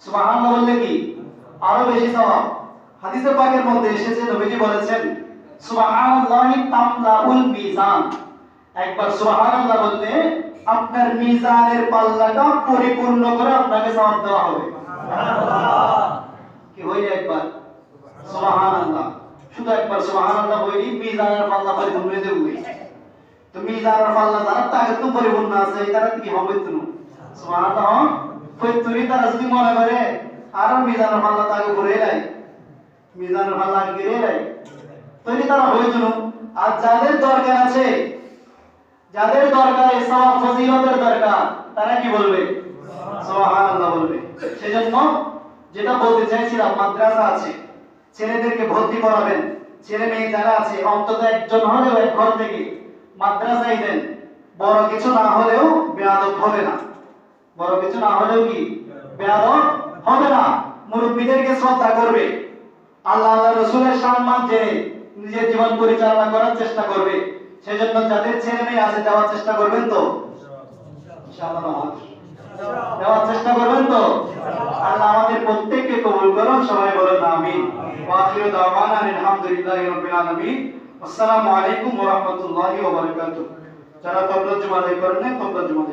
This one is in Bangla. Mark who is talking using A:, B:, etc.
A: সুবহানাল্লাহ বললে কি আরো বেশি সওয়াব। হাদিসে পাকের মধ্যে এসেছে, নবীজি বলেছেন সুবহানাল্লাহি তামলাউল মিজান, একবার সুবহানাল্লাহ বললে আপনার মিজানের পাল্লাটা পরিপূর্ণ করে আপনাকে সওয়াব দেওয়া হবে। সুবহানাল্লাহ কি হইলে একবার সুবহানাল্লাহ, শুধু একবার সুবহানাল্লাহ বলি মিজানের পাল্লা পরিপূর্ণ হয়ে যাবে। তো মিজানের পাল্লা যারা তাকে তো পরিপূর্ণ আছে, তারা কি হবে? তুমি সুবহানাল্লাহ কইতুরি তারা যদি মনে করে আর মিজানের পাল্লা তাকে ঘুরে এলাই, মিজানের পাল্লা ঘিরে এলাই, তৈরি তারা হয়ে যেন। আর যাদের দরকার আছে, যাদের দরকার এই সওয়াব ফজিলতের দরকার, তারা কি বলবে? সুবহানাল্লাহ বলবে। সেজন্য যেটা বলতে চাইছিলাম, মাদ্রাসা আছে, ছেলেদেরকে ভর্তি করাবেন, ছেলে মেয়ে যারা আছে অন্তত একজন হলেও এক ঘর থেকে মাদ্রাসায় দেন। বড় কিছু না হলেও বেয়াদব হবে না, বড় কিছু না হলেও কি বেয়াদব হবে না। মুরব্বিদেরকে শ্রদ্ধা করবে, আল্লাহ আল্লাহ রাসূলের সম্মান জেনে নিজের জীবন পরিচালনা করার চেষ্টা করবে। সেজন্য যাদের ছেলে মেয়ে আছে যাওয়ার চেষ্টা করবেন তো ইনশাআল্লাহ, যাওয়ার চেষ্টা করবেন তো। আল্লাহ আমাদের প্রত্যেককে কবুল করুন, সবাই বলুন আমিন। ওয়া আখিরু দাওয়ানা আলহামদুলিল্লাহি রাব্বিল আলামিন। আসসালামু আলাইকুম ওয়া রাহমাতুল্লাহি ওয়া বারাকাতুহু। যারা কবর জমা করেন, কবর জমা